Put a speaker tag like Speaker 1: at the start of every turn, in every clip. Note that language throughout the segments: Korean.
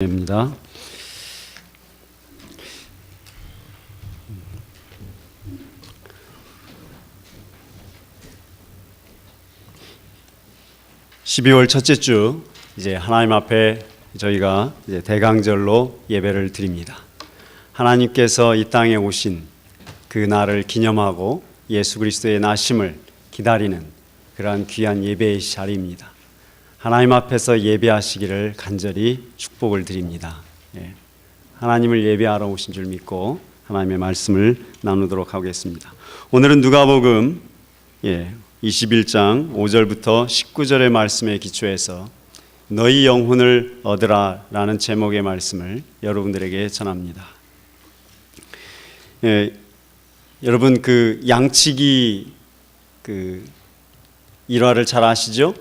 Speaker 1: 입니다. (12월) 첫째 주 이제 하나님 앞에 저희가 이제 대강절로 예배를 드립니다. 하나님께서 이 땅에 오신 그 날을 기념하고 예수 그리스도의 나심을 기다리는 그러한 귀한 예배의 자리입니다. 하나님 앞에서 예배하시기를 간절히 축복을 드립니다. 하나님을 예배하러 오신 줄 믿고 하나님의 말씀을 나누도록 하겠습니다. 오늘은 누가복음 21장 5절부터 19절의 말씀에 기초해서 너희 영혼을 얻으라 라는 제목의 말씀을 여러분들에게 전합니다. 여러분 그 양치기 그 일화를 잘 아시죠?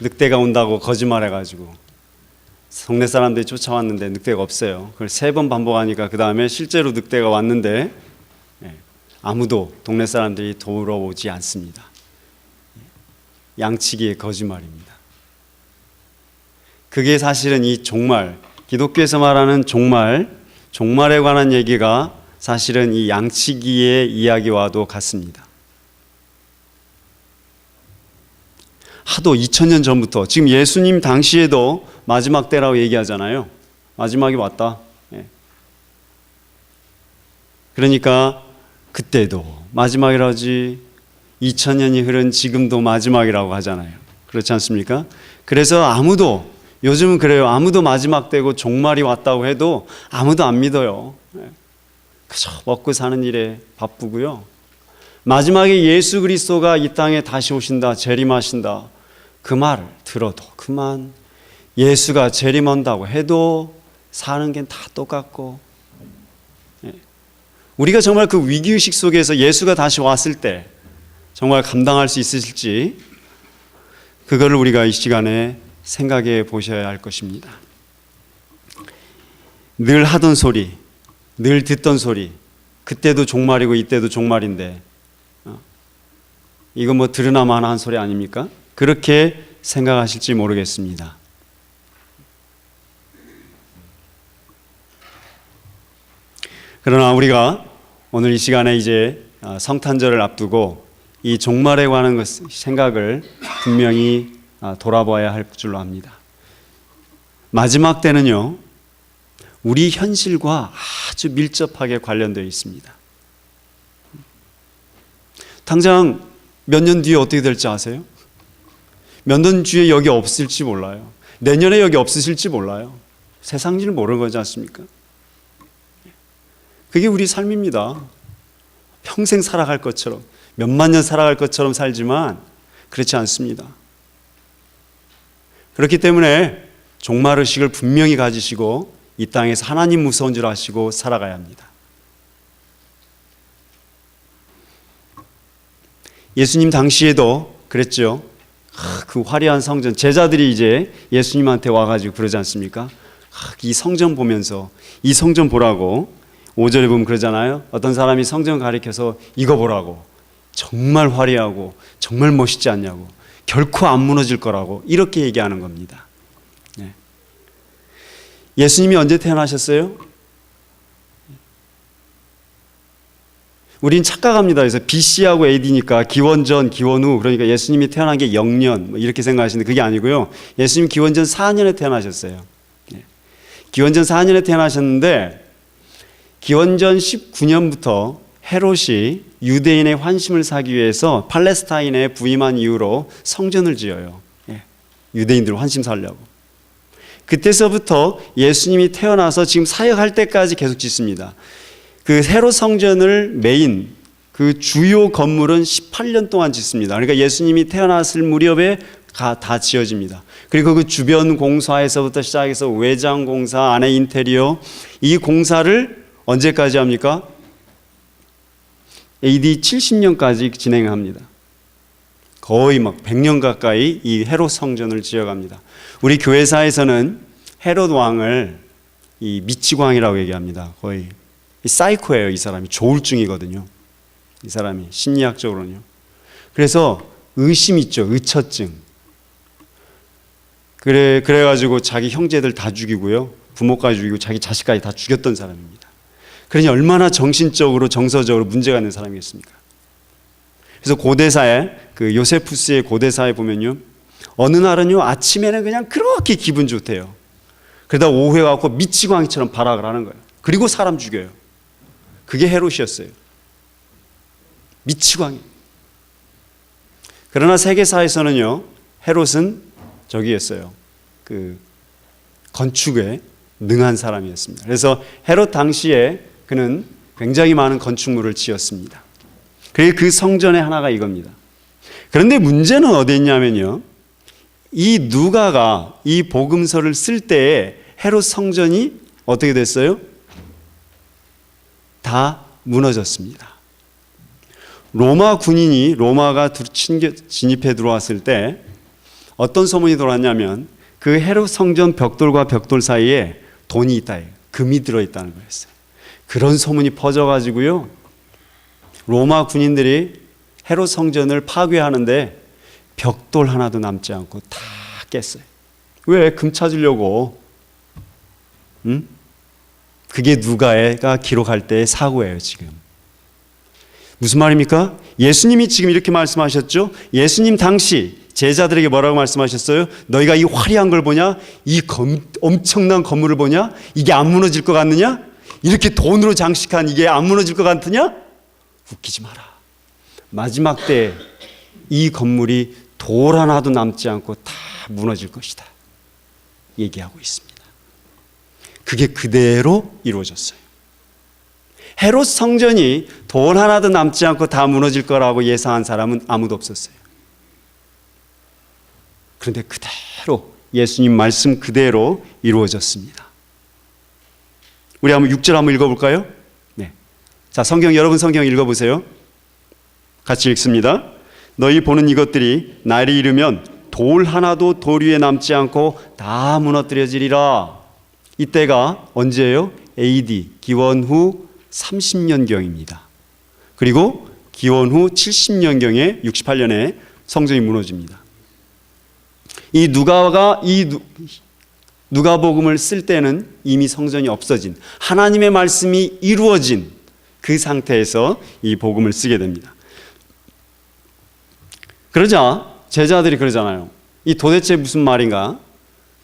Speaker 1: 늑대가 온다고 거짓말해가지고 동네 사람들이 쫓아왔는데 늑대가 없어요. 그걸 3번 반복하니까 그 다음에 실제로 늑대가 왔는데 아무도 동네 사람들이 돌아오지 않습니다. 양치기의 거짓말입니다. 그게 사실은 이 종말, 기독교에서 말하는 종말에 관한 얘기가 사실은 이 양치기의 이야기와도 같습니다. 하도 2000년 전부터, 지금 예수님 당시에도 마지막 때라고 얘기하잖아요. 마지막이 왔다. 그러니까 그때도 마지막이라지 2000년이 흐른 지금도 마지막이라고 하잖아요. 그렇지 않습니까? 그래서 요즘은 그래요. 아무도 마지막 때고 종말이 왔다고 해도 아무도 안 믿어요. 그저 먹고 사는 일에 바쁘고요. 마지막에 예수 그리스도가 이 땅에 다시 오신다, 재림하신다, 그 말을 들어도 그만, 예수가 재림한다고 해도 사는 게 다 똑같고, 우리가 정말 그 위기의식 속에서 예수가 다시 왔을 때 정말 감당할 수 있으실지, 그거를 우리가 이 시간에 생각해 보셔야 할 것입니다. 늘 하던 소리, 늘 듣던 소리, 그때도 종말이고 이때도 종말인데 이거 뭐 들으나 마나 한 소리 아닙니까? 그렇게 생각하실지 모르겠습니다. 그러나 우리가 오늘 이 시간에 이제 성탄절을 앞두고 이 종말에 관한 생각을 분명히 돌아봐야 할 줄로 압니다. 마지막 때는요, 우리 현실과 아주 밀접하게 관련되어 있습니다. 당장 몇 년 뒤에 어떻게 될지 아세요? 몇 년 뒤에 여기 없을지 몰라요. 내년에 여기 없으실지 몰라요. 세상 일 모르는 거지 않습니까? 그게 우리 삶입니다. 평생 살아갈 것처럼, 몇만 년 살아갈 것처럼 살지만 그렇지 않습니다. 그렇기 때문에 종말의식을 분명히 가지시고 이 땅에서 하나님 무서운 줄 아시고 살아가야 합니다. 예수님 당시에도 그랬죠. 그 화려한 성전, 제자들이 이제 예수님한테 와가지고 그러지 않습니까? 이 성전 보면서, 이 성전 보라고 5절에 보면 그러잖아요. 어떤 사람이 성전 가리켜서 이거 보라고, 정말 화려하고 정말 멋있지 않냐고, 결코 안 무너질 거라고 이렇게 얘기하는 겁니다. 예수님이 언제 태어나셨어요? 우린 착각합니다. 그래서 BC하고 AD니까 기원전, 기원후, 그러니까 예수님이 태어난 게 0년 이렇게 생각하시는데 그게 아니고요. 예수님 기원전 4년에 태어나셨어요. 기원전 4년에 태어나셨는데 기원전 19년부터 헤롯이 유대인의 환심을 사기 위해서 팔레스타인에 부임한 이후로 성전을 지어요. 유대인들 환심 살려고. 그때서부터 예수님이 태어나서 지금 사역할 때까지 계속 짓습니다. 그 헤롯 성전을 메인 그 주요 건물은 18년 동안 짓습니다. 그러니까 예수님이 태어났을 무렵에 다 지어집니다. 그리고 그 주변 공사에서부터 시작해서 외장 공사, 안에 인테리어, 이 공사를 언제까지 합니까? AD 70년까지 진행합니다. 거의 막 100년 가까이 이 헤롯 성전을 지어갑니다. 우리 교회사에서는 헤롯 왕을 이 미치광이라고 얘기합니다. 거의 사이코예요. 이 사람이 조울증이거든요. 이 사람이 심리학적으로는요. 그래서 의심 있죠. 의처증. 그래가지고 자기 형제들 다 죽이고요. 부모까지 죽이고 자기 자식까지 다 죽였던 사람입니다. 그러니 얼마나 정신적으로 정서적으로 문제가 있는 사람이겠습니까? 그래서 고대사에 그 요세푸스의 고대사에 보면요. 어느 날은요 아침에는 그냥 그렇게 기분 좋대요. 그러다 오후에 가고 미치광이처럼 발악을 하는 거예요. 그리고 사람 죽여요. 그게 헤롯이었어요. 미치광이. 그러나 세계사에서는요 헤롯은 저기였어요. 그 건축에 능한 사람이었습니다. 그래서 헤롯 당시에 그는 굉장히 많은 건축물을 지었습니다. 그리고 그 성전의 하나가 이겁니다. 그런데 문제는 어디 있냐면요. 이 누가가 이 복음서를 쓸 때에 헤롯 성전이 어떻게 됐어요? 다 무너졌습니다. 로마 군인이 로마가 진입해 들어왔을 때 어떤 소문이 돌았냐면 그 헤롯 성전 벽돌과 벽돌 사이에 돈이 있다, 금이 들어있다는 거였어요. 그런 소문이 퍼져가지고요. 로마 군인들이 헤롯 성전을 파괴하는데 벽돌 하나도 남지 않고 다 깼어요. 왜? 금 찾으려고. 응? 그게 누가가 기록할 때의 사고예요, 지금. 무슨 말입니까? 예수님이 지금 이렇게 말씀하셨죠? 예수님 당시 제자들에게 뭐라고 말씀하셨어요? 너희가 이 화려한 걸 보냐? 이 엄청난 건물을 보냐? 이게 안 무너질 것 같느냐? 이렇게 돈으로 장식한 이게 안 무너질 것 같으냐? 웃기지 마라. 마지막 때 이 건물이 돌 하나도 남지 않고 다 무너질 것이다. 얘기하고 있습니다. 그게 그대로 이루어졌어요. 헤롯 성전이 돌 하나도 남지 않고 다 무너질 거라고 예상한 사람은 아무도 없었어요. 그런데 그대로 예수님 말씀 그대로 이루어졌습니다. 우리 한번 6절 한번 읽어볼까요? 네. 자, 여러분 성경 읽어보세요. 같이 읽습니다. 너희 보는 이것들이 날이 이르면 돌 하나도 돌 위에 남지 않고 다 무너뜨려지리라. 이때가 언제예요? AD 기원 후 30년경입니다. 그리고 기원 후 70년경에 68년에 성전이 무너집니다. 이 누가복음을 쓸 때는 이미 성전이 없어진 하나님의 말씀이 이루어진 그 상태에서 이 복음을 쓰게 됩니다. 그러자 제자들이 그러잖아요. 이 도대체 무슨 말인가?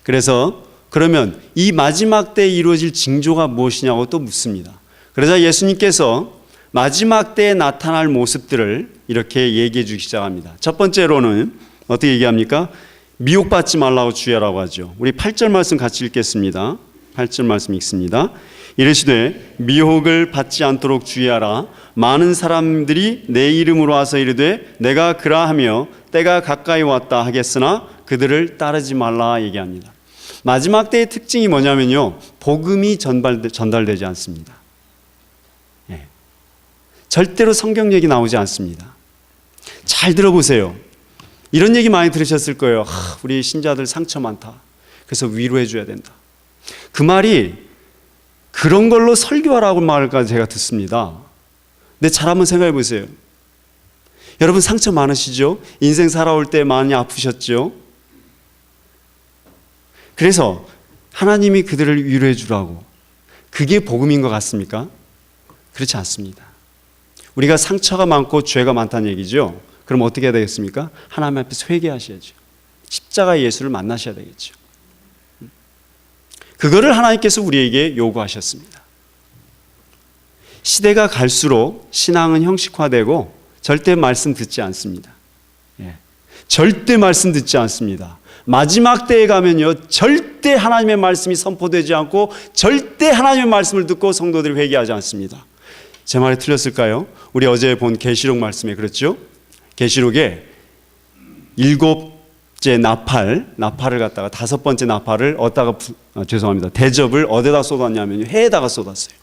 Speaker 1: 그래서 그러면 이 마지막 때에 이루어질 징조가 무엇이냐고 또 묻습니다. 그러자 예수님께서 마지막 때에 나타날 모습들을 이렇게 얘기해 주기 시작합니다. 첫 번째로는 어떻게 얘기합니까? 미혹받지 말라고 주의하라고 하죠. 우리 8절 말씀 같이 읽겠습니다. 8절 말씀 읽습니다. 이르시되 미혹을 받지 않도록 주의하라. 많은 사람들이 내 이름으로 와서 이르되 내가 그라하며 때가 가까이 왔다 하겠으나 그들을 따르지 말라 얘기합니다. 마지막 때의 특징이 뭐냐면요. 복음이 전달되지 않습니다. 네. 절대로 성경 얘기 나오지 않습니다. 잘 들어보세요. 이런 얘기 많이 들으셨을 거예요. 우리 신자들 상처 많다. 그래서 위로해 줘야 된다. 그 말이 그런 걸로 설교하라고 말까지 제가 듣습니다. 근데 잘 한번 생각해 보세요. 여러분 상처 많으시죠? 인생 살아올 때 많이 아프셨죠? 그래서 하나님이 그들을 위로해 주라고. 그게 복음인 것 같습니까? 그렇지 않습니다. 우리가 상처가 많고 죄가 많다는 얘기죠. 그럼 어떻게 해야 되겠습니까? 하나님 앞에서 회개하셔야죠. 십자가 예수를 만나셔야 되겠죠. 그거를 하나님께서 우리에게 요구하셨습니다. 시대가 갈수록 신앙은 형식화되고 절대 말씀 듣지 않습니다. 절대 말씀 듣지 않습니다. 마지막 때에 가면요, 절대 하나님의 말씀이 선포되지 않고 절대 하나님의 말씀을 듣고 성도들이 회개하지 않습니다. 제 말이 틀렸을까요? 우리 어제 본 계시록 말씀에 그렇죠? 계시록에 7째 나팔을 갖다가 5번째 나팔을 대접을 어디다 쏟았냐면요, 해에다가 쏟았어요.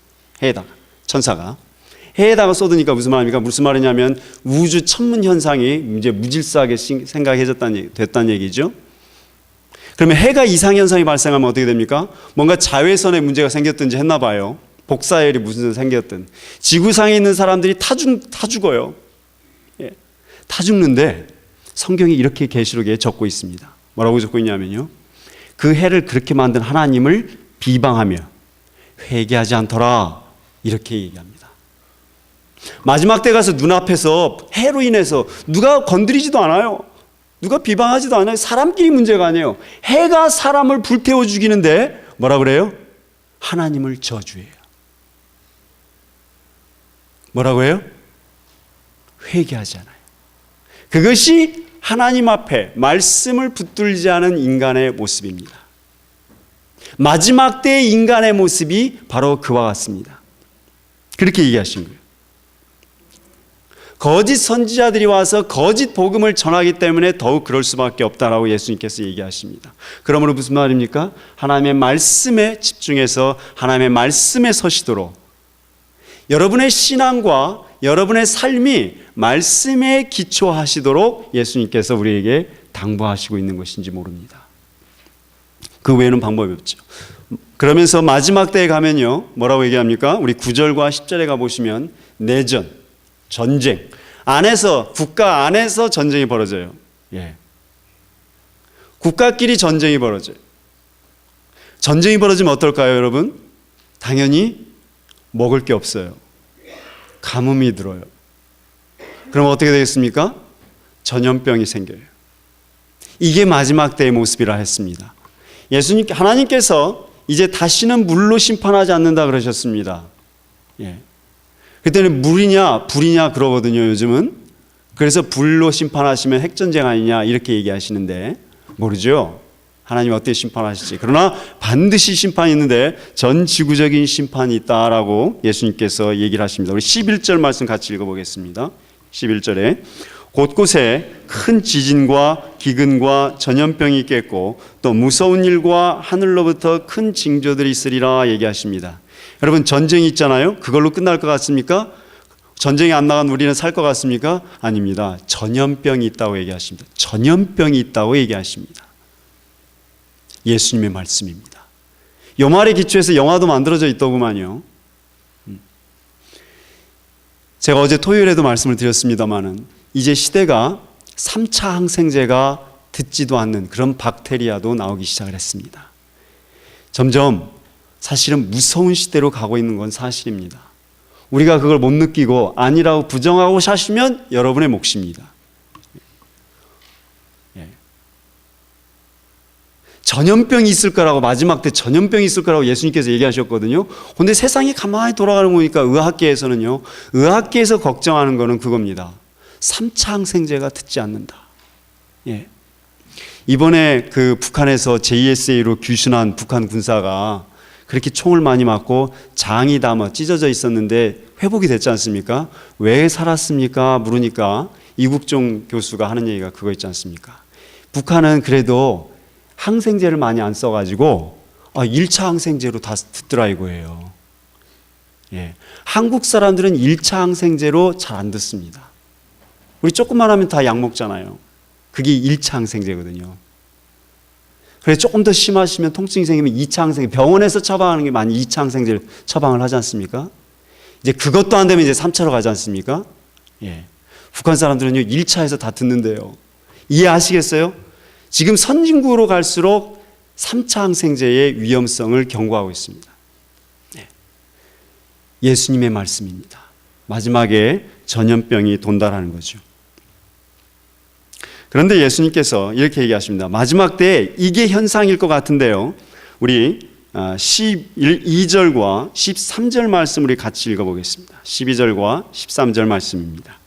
Speaker 1: 해에다가, 천사가 해에다가 쏟으니까 무슨 말입니까? 무슨 말이냐면 우주 천문 현상이 이제 무질서하게 됐다는 얘기죠. 그러면 해가 이상 현상이 발생하면 어떻게 됩니까? 뭔가 자외선에 문제가 생겼든지 했나 봐요. 복사열이 무슨 생겼든 지구상에 있는 사람들이 다 죽어요. 다 죽는데 성경이 이렇게 계시록에 적고 있습니다. 뭐라고 적고 있냐면요, 그 해를 그렇게 만든 하나님을 비방하며 회개하지 않더라 이렇게 얘기합니다. 마지막 때 가서 눈앞에서 해로 인해서 누가 건드리지도 않아요. 누가 비방하지도 않아요. 사람끼리 문제가 아니에요. 해가 사람을 불태워 죽이는데 뭐라 그래요? 하나님을 저주해요. 뭐라고 해요? 회개하지 않아요. 그것이 하나님 앞에 말씀을 붙들지 않은 인간의 모습입니다. 마지막 때의 인간의 모습이 바로 그와 같습니다. 그렇게 얘기하신 거예요. 거짓 선지자들이 와서 거짓 복음을 전하기 때문에 더욱 그럴 수밖에 없다라고 예수님께서 얘기하십니다. 그러므로 무슨 말입니까? 하나님의 말씀에 집중해서 하나님의 말씀에 서시도록 여러분의 신앙과 여러분의 삶이 말씀에 기초하시도록 예수님께서 우리에게 당부하시고 있는 것인지 모릅니다. 그 외에는 방법이 없죠. 그러면서 마지막 때에 가면요, 뭐라고 얘기합니까? 우리 9절과 10절에 가보시면 내전, 전쟁, 안에서, 국가 안에서 전쟁이 벌어져요. 예. 국가끼리 전쟁이 벌어져요. 전쟁이 벌어지면 어떨까요, 여러분? 당연히 먹을 게 없어요. 가뭄이 들어요. 그럼 어떻게 되겠습니까? 전염병이 생겨요. 이게 마지막 때의 모습이라 했습니다. 하나님께서 이제 다시는 물로 심판하지 않는다 그러셨습니다. 예. 그때는 물이냐 불이냐 그러거든요, 요즘은. 그래서 불로 심판하시면 핵전쟁 아니냐 이렇게 얘기하시는데 모르죠. 하나님 어떻게 심판하실지. 그러나 반드시 심판이 있는데 전 지구적인 심판이 있다라고 예수님께서 얘기를 하십니다. 우리 11절 말씀 같이 읽어보겠습니다. 11절에 곳곳에 큰 지진과 기근과 전염병이 있겠고 또 무서운 일과 하늘로부터 큰 징조들이 있으리라 얘기하십니다. 여러분, 전쟁이 있잖아요. 그걸로 끝날 것 같습니까? 전쟁에 안 나간 우리는 살 것 같습니까? 아닙니다. 전염병이 있다고 얘기하십니다. 전염병이 있다고 얘기하십니다. 예수님의 말씀입니다. 요 말에 기초해서 영화도 만들어져 있더구만요. 제가 어제 토요일에도 말씀을 드렸습니다마는 이제 시대가 3차 항생제가 듣지도 않는 그런 박테리아도 나오기 시작을 했습니다. 점점 사실은 무서운 시대로 가고 있는 건 사실입니다. 우리가 그걸 못 느끼고 아니라고 부정하고 사시면 여러분의 몫입니다. 전염병이 있을 거라고, 마지막 때 전염병이 있을 거라고 예수님께서 얘기하셨거든요. 그런데 세상이 가만히 돌아가는 거 보니까 의학계에서는요, 의학계에서 걱정하는 거는 그겁니다. 3차 항생제가 듣지 않는다. 예. 이번에 그 북한에서 JSA로 귀순한 북한 군사가 그렇게 총을 많이 맞고 장이 다 찢어져 있었는데 회복이 됐지 않습니까? 왜 살았습니까? 물으니까 이국종 교수가 하는 얘기가 그거 있지 않습니까? 북한은 그래도 항생제를 많이 안 써가지고 1차 항생제로 다 듣더라 이거예요. 예. 한국 사람들은 1차 항생제로 잘 안 듣습니다. 우리 조금만 하면 다 약 먹잖아요. 그게 1차 항생제거든요. 그래서 조금 더 심하시면 통증이 생기면 2차 항생제, 병원에서 처방하는 게 많이 2차 항생제를 처방을 하지 않습니까? 이제 그것도 안 되면 이제 3차로 가지 않습니까? 예. 북한 사람들은요, 1차에서 다 듣는데요. 이해하시겠어요? 지금 선진국으로 갈수록 3차 항생제의 위험성을 경고하고 있습니다. 네. 예수님의 말씀입니다. 마지막에 전염병이 돈다라는 거죠. 그런데 예수님께서 이렇게 얘기하십니다. 마지막 때에 이게 현상일 것 같은데요. 우리 12절과 13절 말씀 우리 같이 읽어보겠습니다. 12절과 13절 말씀입니다.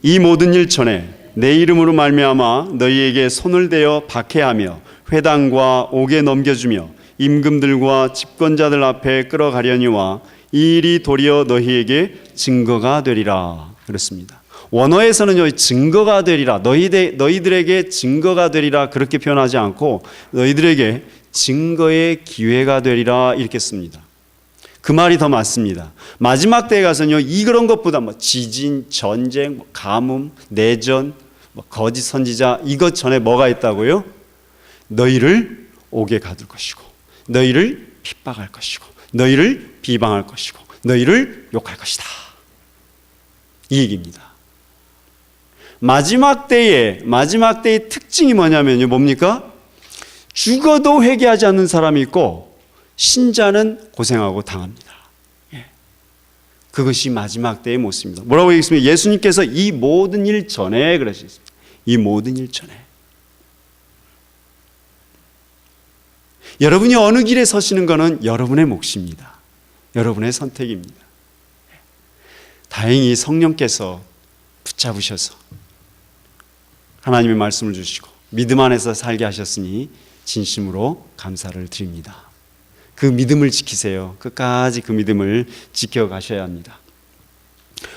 Speaker 1: 이 모든 일 전에 내 이름으로 말미암아 너희에게 손을 대어 박해하며 회당과 옥에 넘겨주며 임금들과 집권자들 앞에 끌어가려니와 이 일이 도리어 너희에게 증거가 되리라 그렇습니다. 원어에서는요, 증거가 되리라, 너희들에게 증거가 되리라 그렇게 표현하지 않고 너희들에게 증거의 기회가 되리라 이렇게 씁니다. 그 말이 더 맞습니다. 마지막 때에 가서는요, 그런 것보다 지진, 전쟁, 가뭄, 내전, 거짓 선지자, 이것 전에 뭐가 있다고요? 너희를 옥에 가둘 것이고, 너희를 핍박할 것이고, 너희를 비방할 것이고, 너희를 욕할 것이다. 이 얘기입니다. 마지막 때의 특징이 뭐냐면요, 뭡니까? 죽어도 회개하지 않는 사람이 있고 신자는 고생하고 당합니다. 그것이 마지막 때의 모습입니다. 뭐라고 얘기했습니까? 예수님께서 이 모든 일 전에 그러셨습니다. 이 모든 일 전에. 여러분이 어느 길에 서시는 것은 여러분의 몫입니다. 여러분의 선택입니다. 다행히 성령께서 붙잡으셔서 하나님의 말씀을 주시고 믿음 안에서 살게 하셨으니 진심으로 감사를 드립니다. 그 믿음을 지키세요. 끝까지 그 믿음을 지켜가셔야 합니다.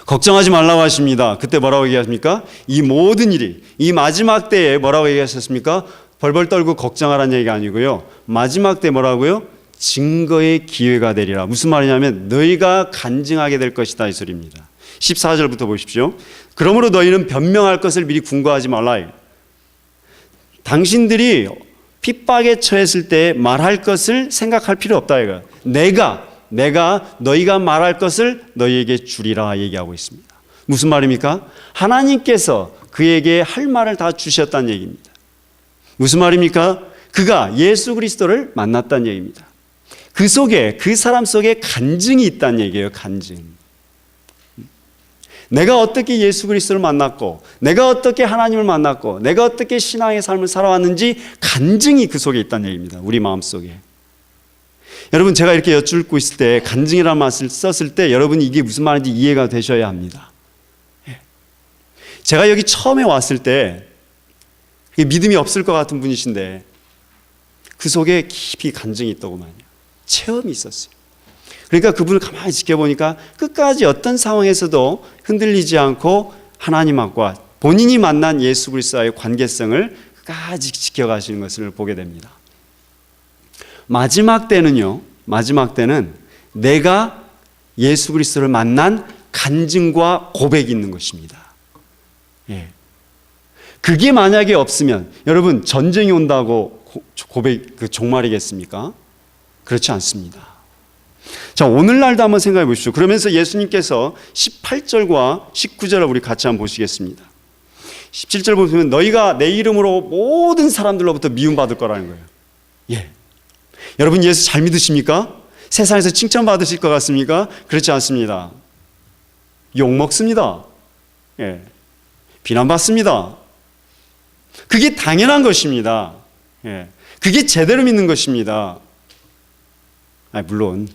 Speaker 1: 걱정하지 말라고 하십니다. 그때 뭐라고 얘기하십니까? 이 모든 일이, 이 마지막 때에 뭐라고 얘기하셨습니까? 벌벌 떨고 걱정하라는 얘기가 아니고요. 마지막 때 뭐라고요? 증거의 기회가 되리라. 무슨 말이냐면 너희가 간증하게 될 것이다 이 소리입니다. 14절부터 보십시오. 그러므로 너희는 변명할 것을 미리 궁고하지 말라. 당신들이 핍박에 처했을 때 말할 것을 생각할 필요 없다. 이거. 내가 너희가 말할 것을 너희에게 주리라 얘기하고 있습니다. 무슨 말입니까? 하나님께서 그에게 할 말을 다 주셨다는 얘기입니다. 무슨 말입니까? 그가 예수 그리스도를 만났다는 얘기입니다. 그 속에, 그 사람 속에 간증이 있다는 얘기예요. 간증. 내가 어떻게 예수 그리스도를 만났고, 내가 어떻게 하나님을 만났고, 내가 어떻게 신앙의 삶을 살아왔는지 간증이 그 속에 있다는 얘기입니다. 우리 마음속에. 여러분, 제가 이렇게 여쭙고 있을 때 간증이라는 말을 썼을 때 여러분이 이게 무슨 말인지 이해가 되셔야 합니다. 제가 여기 처음에 왔을 때 믿음이 없을 것 같은 분이신데 그 속에 깊이 간증이 있더구만요. 체험이 있었어요. 그러니까 그분을 가만히 지켜보니까 끝까지 어떤 상황에서도 흔들리지 않고 하나님과 본인이 만난 예수 그리스도와의 관계성을 끝까지 지켜가시는 것을 보게 됩니다. 마지막 때는 내가 예수 그리스도를 만난 간증과 고백이 있는 것입니다. 그게 만약에 없으면 여러분 전쟁이 온다고 고백 종말이겠습니까? 그렇지 않습니다. 자, 오늘날도 한번 생각해 보십시오. 그러면서 예수님께서 18절과 19절을 우리 같이 한번 보시겠습니다. 17절 보시면 너희가 내 이름으로 모든 사람들로부터 미움받을 거라는 거예요. 여러분 예수 잘 믿으십니까? 세상에서 칭찬받으실 것 같습니까? 그렇지 않습니다. 욕먹습니다. 비난받습니다. 그게 당연한 것입니다. 그게 제대로 믿는 것입니다. 물론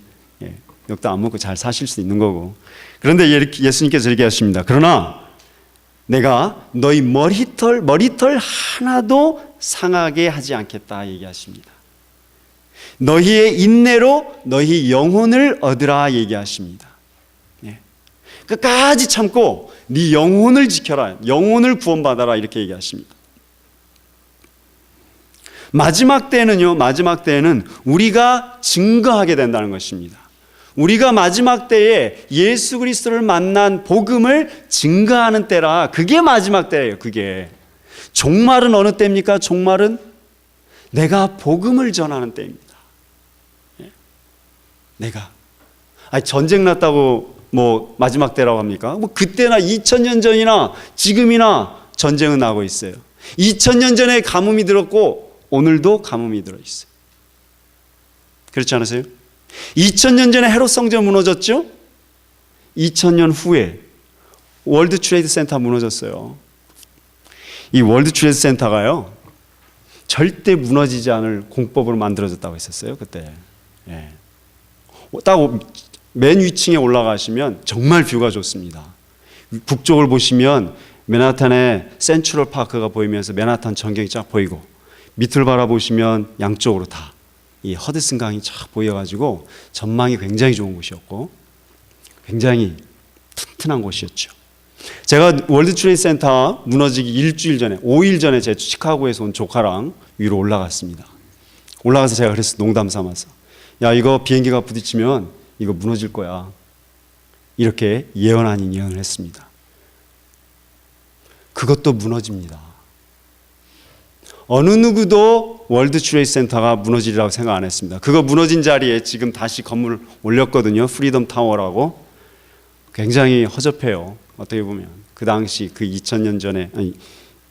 Speaker 1: 욕도 안 먹고 잘 사실 수 있는 거고. 그런데 예수님께서 이렇게 하십니다. 그러나 내가 너희 머리털 하나도 상하게 하지 않겠다 얘기하십니다. 너희의 인내로 너희 영혼을 얻으라 얘기하십니다. 끝까지 참고 네 영혼을 지켜라, 영혼을 구원받아라 이렇게 얘기하십니다. 마지막 때에는 우리가 증거하게 된다는 것입니다. 우리가 마지막 때에 예수 그리스도를 만난 복음을 증거하는 때라. 그게 마지막 때예요. 그게 종말은 어느 때입니까? 종말은 내가 복음을 전하는 때입니다. 내가 전쟁 났다고 마지막 때라고 합니까? 그때나 2000년 전이나 지금이나 전쟁은 나고 있어요. 2000년 전에 가뭄이 들었고 오늘도 가뭄이 들어있어요. 그렇지 않으세요? 2000년 전에 헤롯 성전 무너졌죠? 2000년 후에 월드 트레이드 센터 무너졌어요. 이 월드 트레이드 센터가요 절대 무너지지 않을 공법으로 만들어졌다고 했었어요. 그때. 딱 맨 위층에 올라가시면 정말 뷰가 좋습니다. 북쪽을 보시면 맨하탄의 센트럴 파크가 보이면서 맨하탄 전경이 쫙 보이고, 밑을 바라보시면 양쪽으로 다 이 허드슨 강이 쫙 보여가지고 전망이 굉장히 좋은 곳이었고 굉장히 튼튼한 곳이었죠. 제가 월드 트레이드 센터 무너지기 일주일 전에 5일 전에 제 시카고에서 온 조카랑 위로 올라갔습니다. 올라가서 제가 그래서 농담 삼아서 야 이거 비행기가 부딪히면 이거 무너질 거야 이렇게 예언 아닌 예언을 했습니다. 그것도 무너집니다. 어느 누구도 월드 트레이드 센터가 무너지리라고 생각 안 했습니다. 그거 무너진 자리에 지금 다시 건물을 올렸거든요. 프리덤 타워라고. 굉장히 허접해요. 어떻게 보면 그 당시 그 2000년 전에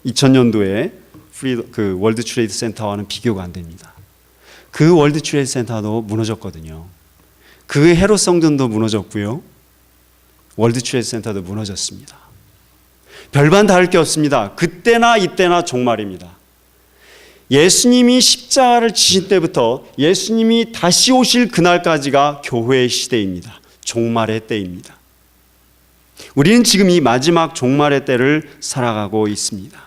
Speaker 1: 2000년도에 그 월드 트레이드 센터와는 비교가 안 됩니다. 그 월드 트레이드 센터도 무너졌거든요. 그 헤롯 성전도 무너졌고요. 월드 트레이드 센터도 무너졌습니다. 별반 다를 게 없습니다. 그때나 이때나 종말입니다. 예수님이 십자가를 지신 때부터 예수님이 다시 오실 그날까지가 교회의 시대입니다. 종말의 때입니다. 우리는 지금 이 마지막 종말의 때를 살아가고 있습니다.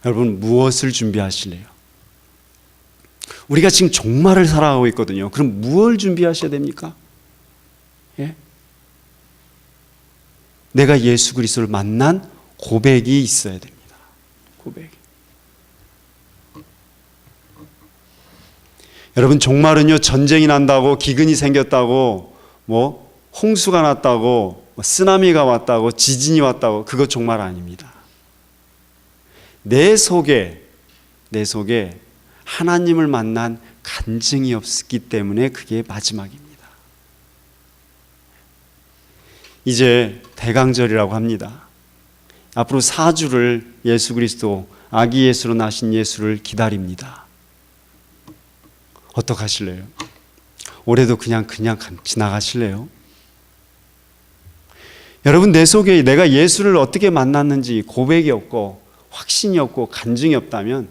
Speaker 1: 여러분, 무엇을 준비하실래요? 우리가 지금 종말을 살아가고 있거든요. 그럼 무엇을 준비하셔야 됩니까? 예? 내가 예수 그리스도를 만난 고백이 있어야 됩니다. 고백. 여러분, 종말은요, 전쟁이 난다고, 기근이 생겼다고, 홍수가 났다고, 쓰나미가 왔다고, 지진이 왔다고, 그거 종말 아닙니다. 내 속에 하나님을 만난 간증이 없기 때문에 그게 마지막입니다. 이제 대강절이라고 합니다. 앞으로 4주를 예수 그리스도, 아기 예수로 나신 예수를 기다립니다. 어떡하실래요? 올해도 그냥 지나가실래요? 여러분, 내 속에 내가 예수를 어떻게 만났는지 고백이 없고 확신이 없고 간증이 없다면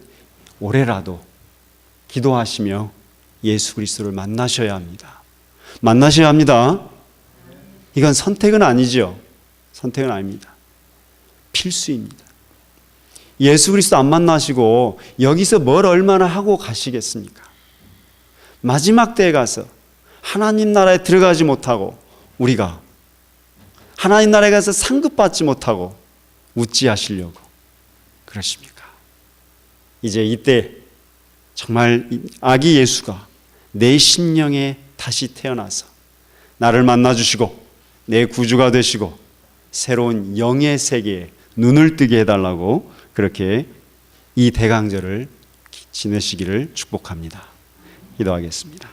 Speaker 1: 올해라도 기도하시며 예수 그리스도를 만나셔야 합니다. 만나셔야 합니다. 이건 선택은 아니죠. 선택은 아닙니다. 필수입니다. 예수 그리스도 안 만나시고 여기서 뭘 얼마나 하고 가시겠습니까? 마지막 때에 가서 하나님 나라에 들어가지 못하고 우리가 하나님 나라에 가서 상급받지 못하고 우찌하시려고 그러십니까? 이제 이때 정말 아기 예수가 내 심령에 다시 태어나서 나를 만나주시고 내 구주가 되시고 새로운 영의 세계에 눈을 뜨게 해달라고 그렇게 이 대강절을 지내시기를 축복합니다. 기도하겠습니다.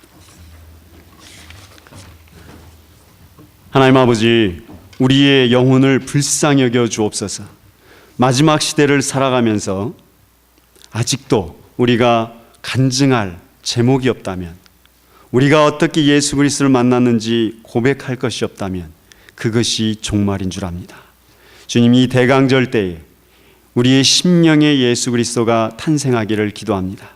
Speaker 1: 하나님 아버지, 우리의 영혼을 불쌍히 여겨 주옵소서. 마지막 시대를 살아가면서 아직도 우리가 간증할 제목이 없다면, 우리가 어떻게 예수 그리스도를 만났는지 고백할 것이 없다면 그것이 종말인 줄 압니다. 주님, 이 대강절 때에 우리의 심령에 예수 그리스도가 탄생하기를 기도합니다.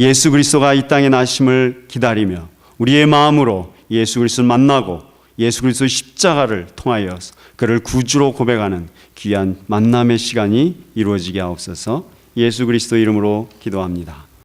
Speaker 1: 예수 그리스도가 이 땅에 나심을 기다리며 우리의 마음으로 예수 그리스도를 만나고 예수 그리스도의 십자가를 통하여 그를 구주로 고백하는 귀한 만남의 시간이 이루어지게 하옵소서. 예수 그리스도 이름으로 기도합니다.